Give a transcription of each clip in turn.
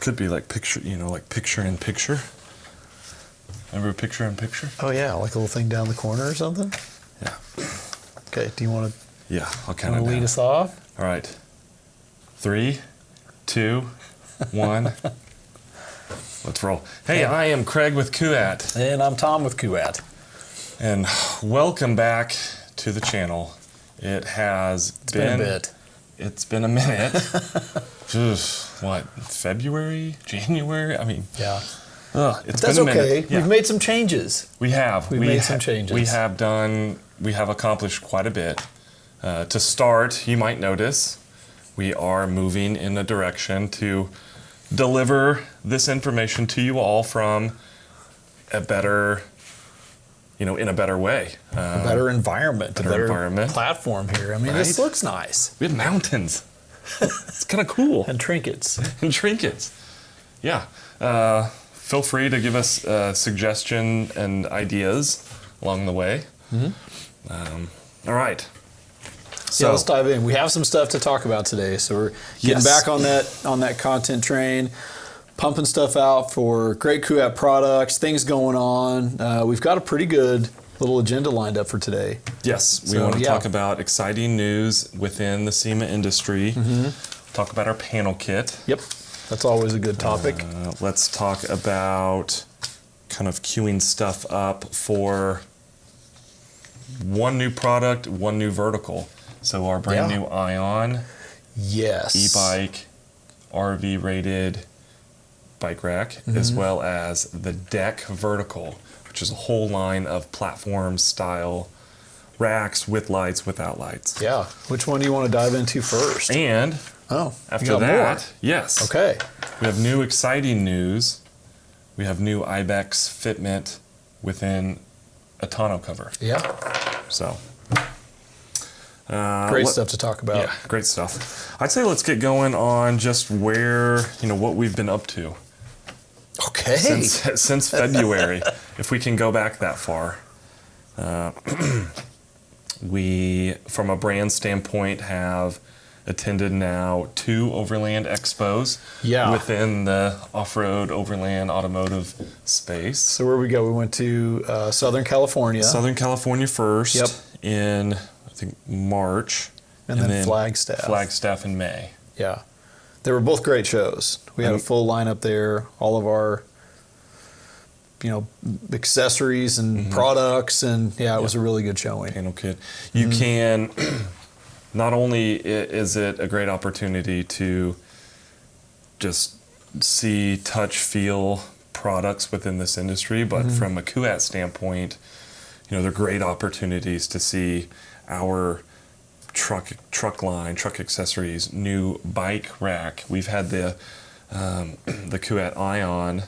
Could be like picture, like picture in picture. Remember picture in picture? Oh yeah, like a little thing down the corner or something? Yeah. Okay, do you want to I'll count it down. lead us off? All right. 3, 2, 1. Let's roll. Hey, I am Craig with Kuat. And I'm Tom with Kuat. And welcome back to the channel. It's been a bit. It's been a minute. What, February? January? I mean, yeah. It's That's been a minute. okay. Yeah. We've made some changes. We have. We've made some changes. We have accomplished quite a bit. To start, you might notice we are moving in a direction to deliver this information to you all from a better, in a better way. A better environment, a better environment. Platform here. I mean, This looks nice. We have mountains. It's kind of cool. And trinkets. Yeah. Feel free to give us suggestion and ideas along the way. Mm-hmm. All right. So let's dive in. We have some stuff to talk about today. So we're getting back on that content train, pumping stuff out for great Kuat products, things going on. We've got a pretty good little agenda lined up for today. Yes, we want to talk about exciting news within the SEMA industry. Mm-hmm. Talk about our panel kit. Yep, that's always a good topic. Let's talk about kind of queuing stuff up for one new product, one new vertical. So our brand new Ion, e-bike, RV rated bike rack, as well as the deck vertical, which is a whole line of platform style racks with lights, without lights. Yeah. Which one do you want to dive into first? And after that, okay, we have new exciting news. We have new IBEX fitment within a tonneau cover. Yeah. So. Great stuff to talk about. Yeah, great stuff. I'd say let's get going on just where, what we've been up to. Okay. Since February, if we can go back that far. We, from a brand standpoint, have attended now 2 Overland Expos within the off-road overland automotive space. So where we go? We went to Southern California. Southern California first in, I think, March. And then Flagstaff. Flagstaff in May. Yeah. They were both great shows. We had a full lineup there, all of our accessories and products, and it was a really good showing. Panel kit. You can, not only is it a great opportunity to just see, touch, feel products within this industry, but from a Kuat standpoint, they're great opportunities to see our truck line, truck accessories, new bike rack. We've had the Kuat Ion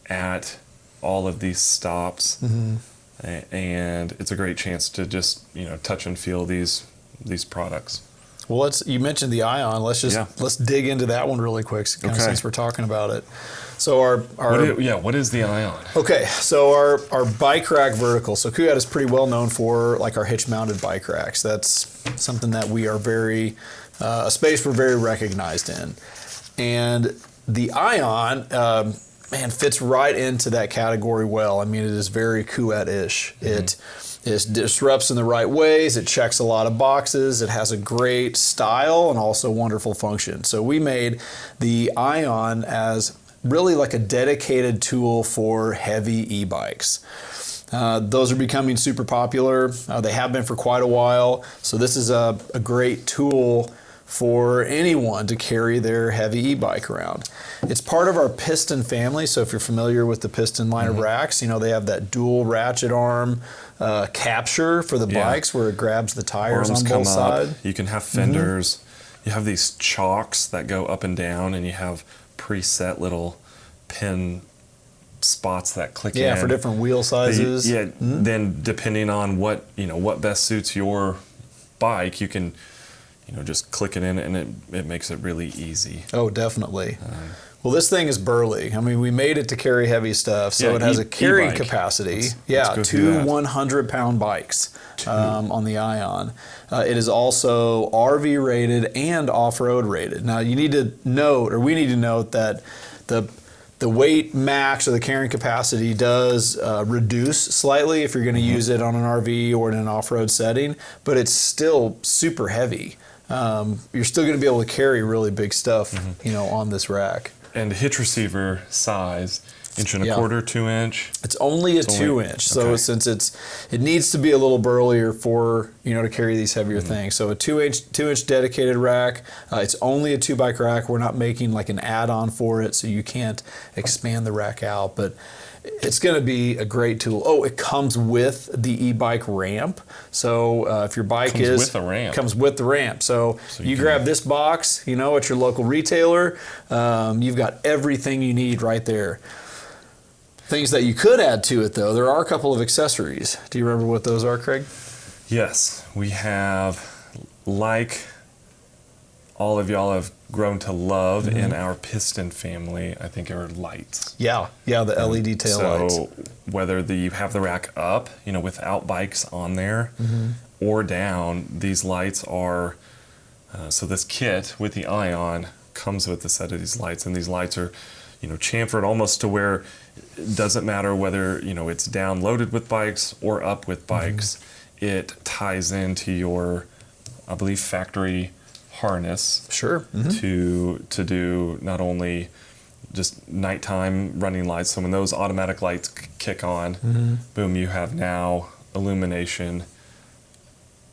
at all of these stops, and it's a great chance to just touch and feel these products. Well, you mentioned the Ion. Let's dig into that one really quick, since we're talking about it. So what is the Ion? Okay, so our bike rack vertical. So Küat is pretty well known for our hitch mounted bike racks. That's something that we are a space we're very recognized in, and the Ion. Fits right into that category well. I mean, it is very Kuat-ish. It disrupts in the right ways. It checks a lot of boxes. It has a great style and also wonderful function. So we made the Ion as really like a dedicated tool for heavy e-bikes. Those are becoming super popular. They have been for quite a while. So this is a great tool for anyone to carry their heavy e-bike around. It's part of our piston family, so if you're familiar with the piston line of racks, they have that dual ratchet arm capture for the bikes where it grabs the tires on both sides. You can have fenders. You have these chocks that go up and down, and you have preset little pin spots that click in. Yeah, for different wheel sizes. Then depending on what best suits your bike, you can just click it in, and it makes it really easy. Oh, definitely. Well, this thing is burly. I mean, we made it to carry heavy stuff, so Yeah, it has a carrying e-bike. capacity. Let's go through Two that. 100-pound bikes on the Ion. It is also RV rated and off-road rated. Now, you need to note, or we need to note, that the weight max or the carrying capacity does reduce slightly if you're going to use it on an RV or in an off-road setting, but it's still super heavy. You're still going to be able to carry really big stuff, on this rack. And hitch receiver size, 1.25 inch, 2 inch. It's only a 2-inch, so okay. since it needs to be a little burlier for to carry these heavier things. So a 2-inch dedicated rack. It's only a 2-bike rack. We're not making like an add-on for it, so you can't expand the rack out. But it's going to be a great tool. Oh, it comes with the e-bike ramp. So if your bike Comes with a ramp. comes with the ramp. So you grab this box, at your local retailer. You've got everything you need right there. Things that you could add to it, though, there are a couple of accessories. Do you remember what those are, Craig? Yes, we have, like all of y'all have grown to love in our piston family, I think, are lights. Yeah, the LED tail lights. So whether you have the rack up, without bikes on there, or down, these lights are, so this kit with the Ion comes with a set of these lights, and these lights are, chamfered almost to where it doesn't matter whether, it's down loaded with bikes or up with bikes. It ties into your, I believe, factory harness. Sure. To do not only just nighttime running lights. So when those automatic lights kick on, boom, you have now illumination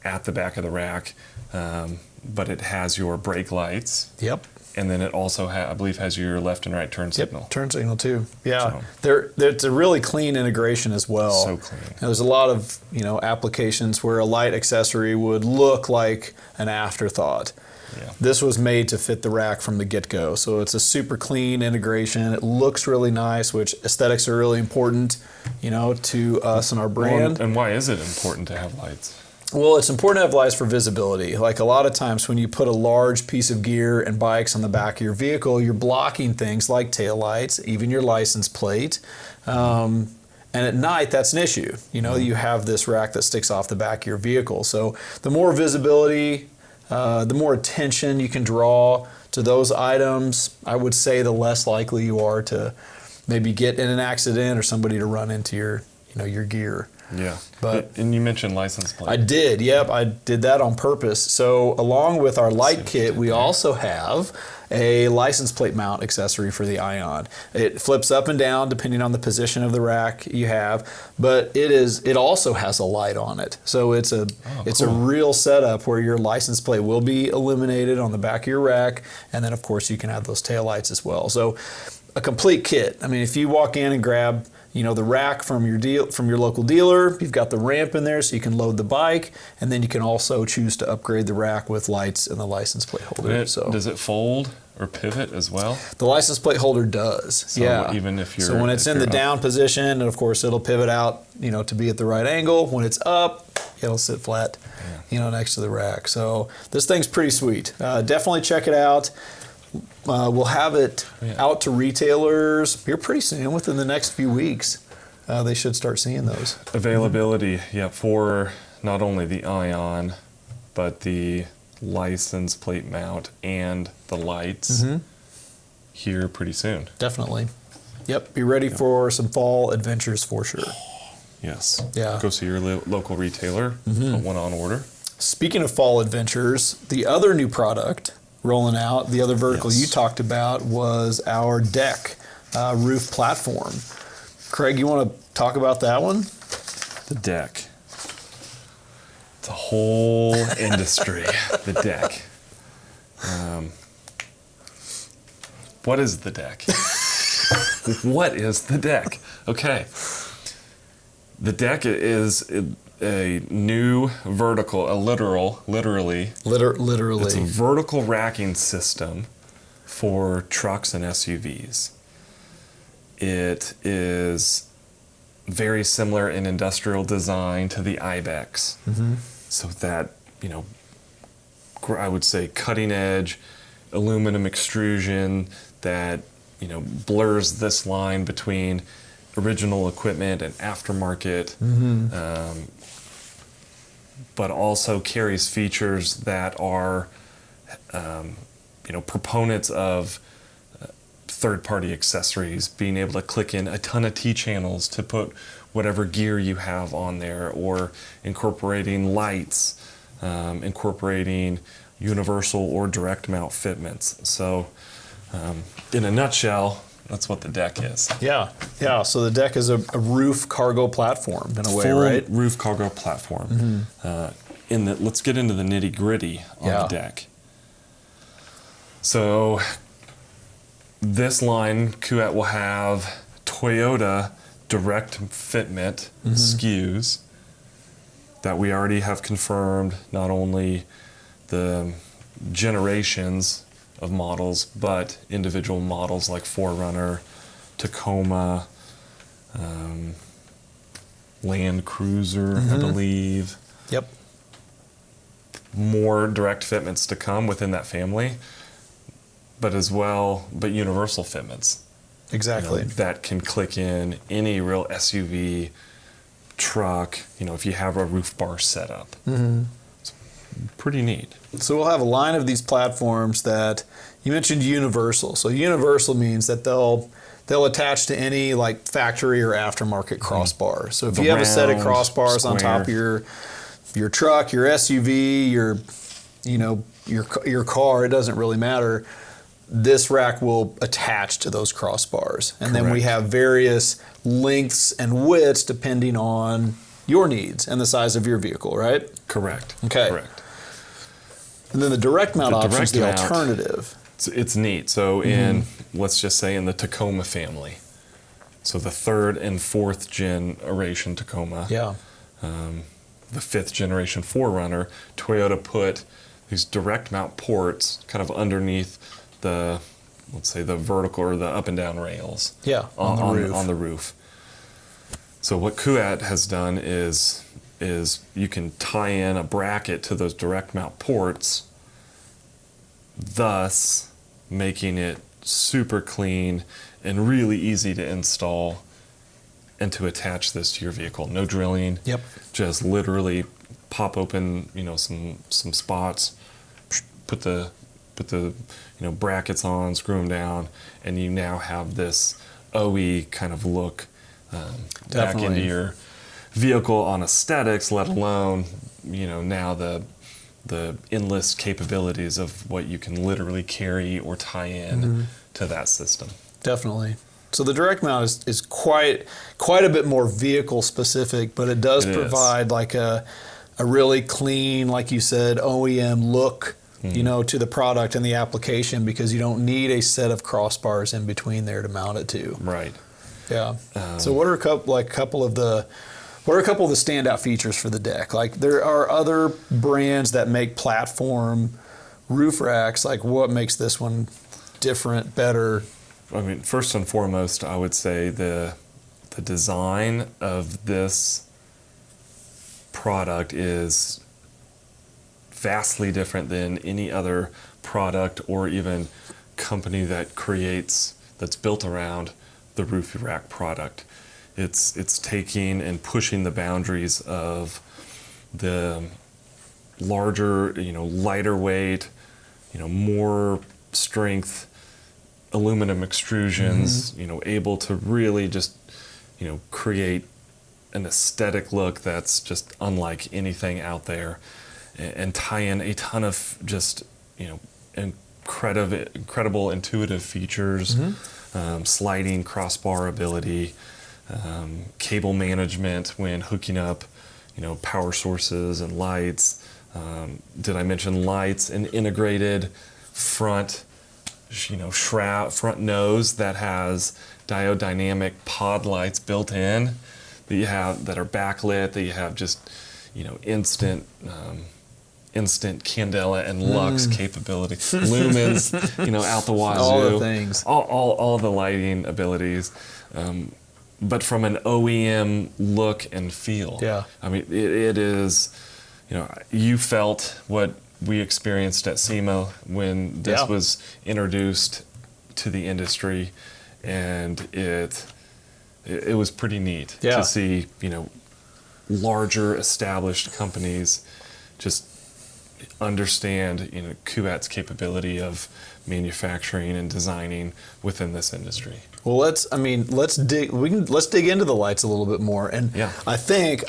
at the back of the rack. But it has your brake lights. Yep. And then it also, I believe, has your left and right turn signal. Turn signal too. Yeah, it's a really clean integration as well. So clean. Now, there's a lot of applications where a light accessory would look like an afterthought. Yeah. This was made to fit the rack from the get-go, so it's a super clean integration. It looks really nice, which aesthetics are really important, to us and our brand. Well, and why is it important to have lights? Well, it's important to have lights for visibility. Like a lot of times when you put a large piece of gear and bikes on the back of your vehicle, you're blocking things like taillights, even your license plate. And at night, that's an issue. You have this rack that sticks off the back of your vehicle. So the more visibility, the more attention you can draw to those items, I would say the less likely you are to maybe get in an accident or somebody to run into your gear. Yeah. But and you mentioned license plate. I did. Yep, I did that on purpose. So along with our light kit, we also have a license plate mount accessory for the Ion. It flips up and down depending on the position of the rack you have, but it also has a light on it. So it's a real setup where your license plate will be illuminated on the back of your rack, and then of course you can have those tail lights as well. So a complete kit. I mean, if you walk in and grab the rack from your local dealer, you've got the ramp in there so you can load the bike, and then you can also choose to upgrade the rack with lights and the license plate holder. Does it fold or pivot as well? The license plate holder does. So even if you're when it's in the down position, and of course it'll pivot out, to be at the right angle. When it's up, it'll sit flat, next to the rack. So this thing's pretty sweet. Definitely check it out. We'll have it out to retailers here pretty soon, within the next few weeks. They should start seeing those. Availability, for not only the Ion, but the license plate mount and the lights here pretty soon. Definitely. Yep, be ready for some fall adventures for sure. Yes. Yeah. Go see your local retailer, put one on order. Speaking of fall adventures, the other new product rolling out, the other vertical you talked about, was our deck roof platform. Craig, you want to talk about that one? The deck. It's a whole industry, the deck. What is the deck? What is the deck? Okay. The deck is a new vertical, literally. It's a vertical racking system for trucks and SUVs. It is very similar in industrial design to the IBEX. So that, I would say cutting edge aluminum extrusion that blurs this line between original equipment and aftermarket, but also carries features that are, proponents of third-party accessories, being able to click in a ton of T-channels to put whatever gear you have on there, or incorporating lights, incorporating universal or direct mount fitments. So in a nutshell, that's what the deck is. Yeah. So the deck is a roof cargo platform in a way, Full right? roof cargo platform. Let's get into the nitty gritty on the deck. So this line, Kuat will have Toyota direct fitment SKUs that we already have confirmed, not only the generations of models, but individual models like 4Runner, Tacoma, Land Cruiser, I believe. Yep. More direct fitments to come within that family, but universal fitments. Exactly. That can click in any real SUV, truck, if you have a roof bar set up. It's pretty neat. So we'll have a line of these platforms that you mentioned universal. So universal means that they'll attach to any like factory or aftermarket crossbar. So if you have a set of crossbars on top of your truck, your SUV, your car, it doesn't really matter. This rack will attach to those crossbars. And then we have various lengths and widths depending on your needs and the size of your vehicle, right? Correct. Okay. Correct. And then the direct mount option is the mount, alternative. It's neat. So let's just say in the Tacoma family, so the 3rd and 4th generation Tacoma, the 5th generation 4Runner, Toyota put these direct mount ports kind of underneath the, let's say, the vertical or the up and down rails on the roof. So what Kuat has done is you can tie in a bracket to those direct mount ports, thus making it super clean and really easy to install and to attach this to your vehicle. No drilling. Yep. Just literally pop open, some spots, put the brackets on, screw them down, and you now have this OE kind of look back into your vehicle on aesthetics, let alone now the endless capabilities of what you can literally carry or tie in to that system. Definitely. So the direct mount is quite a bit more vehicle specific, but it does provide like a really clean, like you said, OEM look, to the product and the application, because you don't need a set of crossbars in between there to mount it to. Right. Yeah. So what are a couple of the standout features for the deck? Like, there are other brands that make platform roof racks. Like, what makes this one different, better? I mean, first and foremost, I would say the design of this product is vastly different than any other product or even company that's built around the roof rack product. It's taking and pushing the boundaries of the larger, lighter weight, more strength aluminum extrusions, able to really just, create an aesthetic look that's just unlike anything out there, and tie in a ton of just, incredible intuitive features, sliding crossbar ability, cable management when hooking up, power sources and lights. Did I mention lights? An integrated front, front nose that has diodynamic pod lights built in that are backlit, that you have just, instant candela and lux capability, lumens, out the wazoo, all the things, all the lighting abilities, but from an OEM look and feel. Yeah. I mean, it is, you felt what we experienced at SEMA when this was introduced to the industry, and it was pretty neat Yeah. to see, larger established companies just understand, Kuat's capability of manufacturing and designing within this industry. Well, let's dig into the lights a little bit more. And Yeah. I think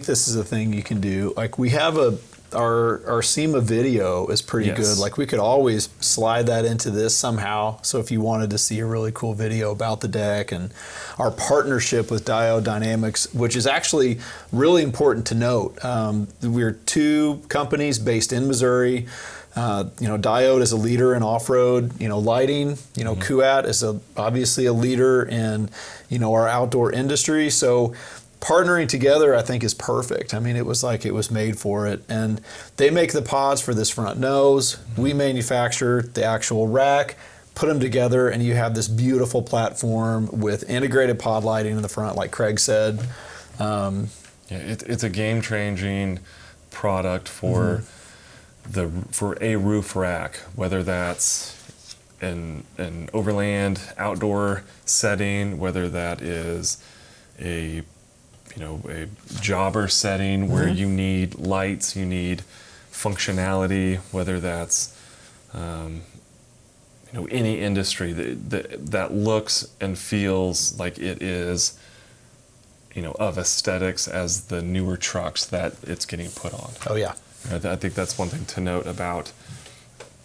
this is a thing you can do. Like, we have our SEMA video is pretty Yes. good. Like, we could always slide that into this somehow. So if you wanted to see a really cool video about the deck, and our partnership with Diode Dynamics, which is actually really important to note. We're two companies based in Missouri. Diode is a leader in off-road, lighting. Kuat is obviously a leader in, our outdoor industry. So partnering together, I think, is perfect. I mean, it was made for it. And they make the pods for this front nose. We manufacture the actual rack, put them together, and you have this beautiful platform with integrated pod lighting in the front, like Craig said. It's a game-changing product for for a roof rack, whether that's an overland outdoor setting, whether that is a jobber setting where you need lights, you need functionality, whether that's any industry that looks and feels like it is of aesthetics as the newer trucks that it's getting put on. Oh yeah. I think that's one thing to note about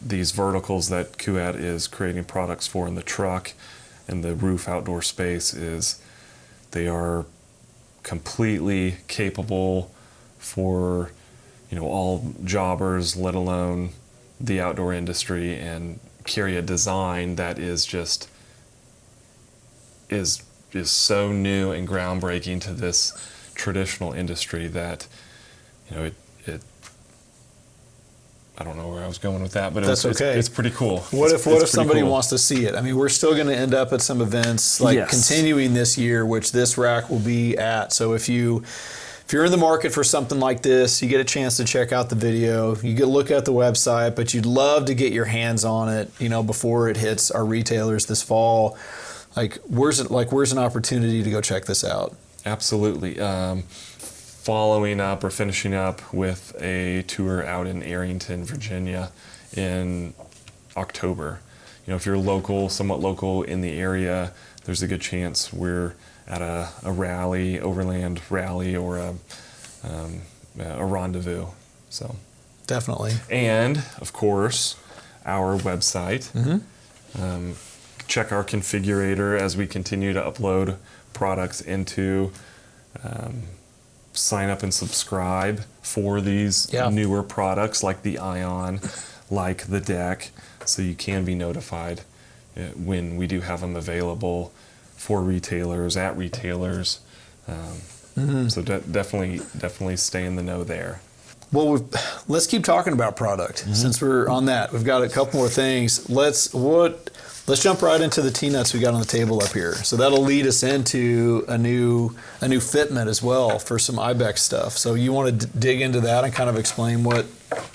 these verticals that Kuat is creating products for in the truck and the roof outdoor space is they are completely capable for all jobbers, let alone the outdoor industry, and carry a design that is so new and groundbreaking to this traditional industry that it I don't know where I was going with that, but it's pretty cool. What if somebody wants to see it? I mean, we're still going to end up at some events continuing this year, which this rack will be at. So if you're in the market for something like this, you get a chance to check out the video. You get a look at the website, but you'd love to get your hands on it, before it hits our retailers this fall. Where's an opportunity to go check this out? Absolutely. Following up or finishing up with a tour out in Arrington, Virginia in October. If you're somewhat local in the area, there's a good chance we're at a rally, overland rally, or a rendezvous. So definitely. And of course, our website. Check our configurator as we continue to upload products into. Sign up and subscribe for these newer products like the Ion, like the deck, so you can be notified when we do have them available for retailers, at retailers. So definitely stay in the know there. Well, let's keep talking about product since we're on that. We've got a couple more things. Let's jump right into the T-nuts we got on the table up here. So that'll lead us into a new fitment as well for some IBEX stuff. So you want to dig into that and kind of explain what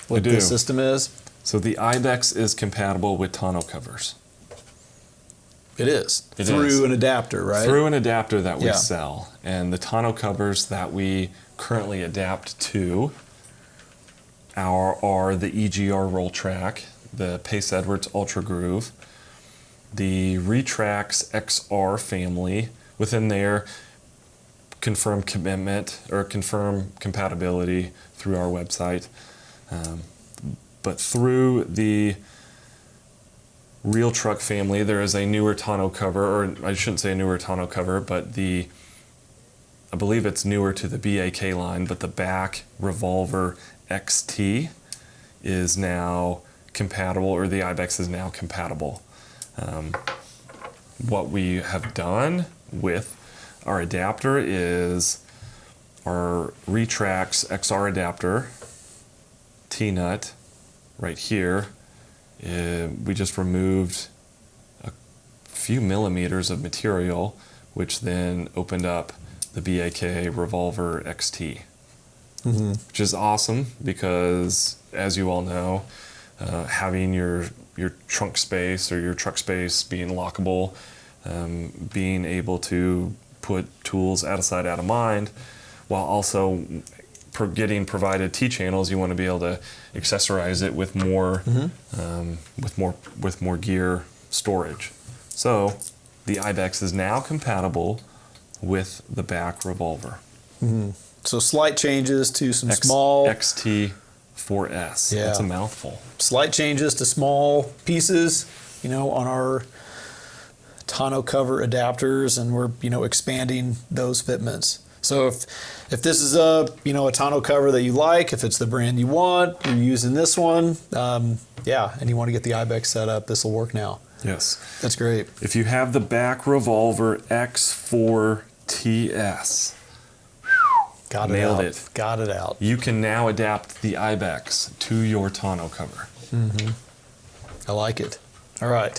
this system is? So the IBEX is compatible with tonneau covers. It is. Through an adapter, right? Through an adapter that we sell. And the tonneau covers that we currently adapt to are the EGR Roll Track, the Pace Edwards Ultra Groove, the Retrax XR family. Within there, confirm commitment or confirm compatibility through our website. But through the Real Truck family, there is a newer tonneau cover, or I shouldn't say a newer tonneau cover, but I believe it's newer to the BAK line, but the back Revolver XT is now compatible, or the IBEX is now compatible. What we have done with our adapter is our Retrax XR adapter, T-nut, right here. We just removed a few millimeters of material, which then opened up the BAK Revolver XT, which is awesome because, as you all know, having your trunk space or your truck space being lockable, being able to put tools out of sight, out of mind, while also getting provided T channels. You want to be able to accessorize it with more, with more gear storage. So the IBEX is now compatible with the back revolver. So slight changes to some small XT4S. Yeah. That's a mouthful. Slight changes to small pieces, on our tonneau cover adapters, and we're expanding those fitments. So if this is a a tonneau cover that you like, if it's the brand you want, you're using this one, and you want to get the IBEX set up, this will work now. Yes. That's great. If you have the back revolver X4TS, nailed it. Got it out. You can now adapt the IBEX to your tonneau cover. I like it. All right.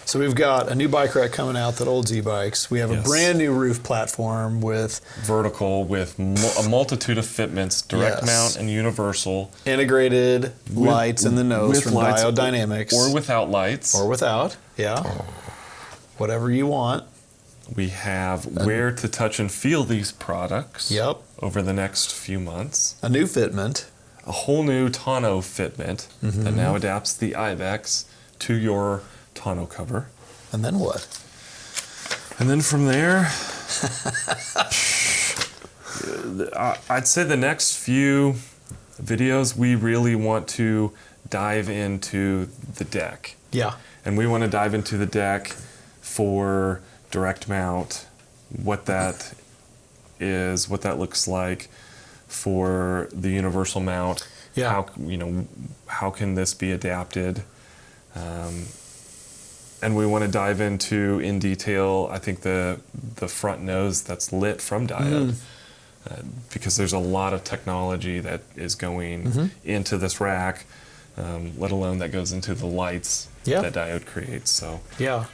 So we've got a new bike rack coming out that holds e-bikes. We have a brand new roof platform with vertical, with a multitude of fitments, direct Yes. mount and universal. integrated lights in the nose with from lights, Biodynamics. or without lights. Or without, yeah. Whatever you want. We have where to touch and feel these products Yep. over the next few months. A new fitment. A whole new tonneau fitment that now adapts the IBEX to your tonneau cover. And then what? And then from there, I'd say the next few videos, we really want to dive into the deck. Yeah. And we want to dive into the deck for direct mount, what that is, what that looks like, for the universal mount. Yeah. How can this be adapted? And we want to dive into in detail, I think, the front nose that's lit from diode, because there's a lot of technology that is going into this rack, let alone that goes into the lights that diode creates. So Yeah.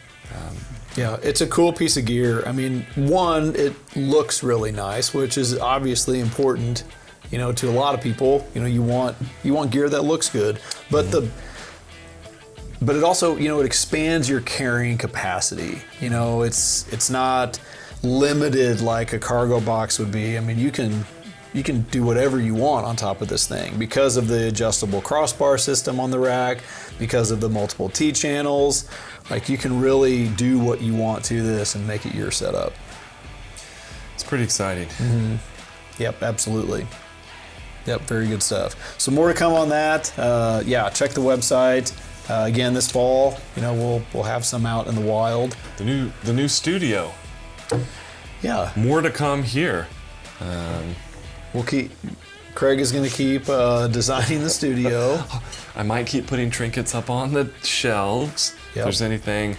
It's a cool piece of gear. I mean, one, it looks really nice, which is obviously important, to a lot of people. You want gear that looks good, but but it also, it expands your carrying capacity. It's not limited like a cargo box would be. I mean, you can do whatever you want on top of this thing because of the adjustable crossbar system on the rack, because of the multiple T channels. Like, you can really do what you want to this and make it your setup. it's pretty exciting. Yep, absolutely. Yep, very good stuff. So more to come on that. Check the website. Again, this fall, we'll have some out in the wild. The new studio. Yeah, More to come here. Craig is going to keep designing the studio. I might keep putting trinkets up on the shelves. If Yep. there's anything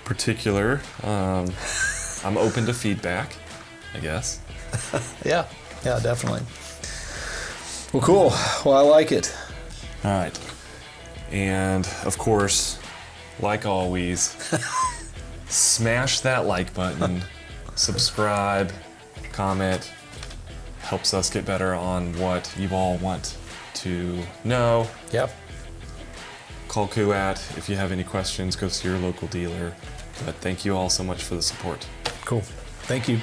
particular, I'm open to feedback, I guess. Yeah, definitely. Well, cool. Well, I like it. All right. And of course, like always, smash that like button, subscribe, comment. Helps us get better on what you all want to know. Yep. Call Kuat if you have any questions. Go see your local dealer. But thank you all so much for the support. Cool. Thank you.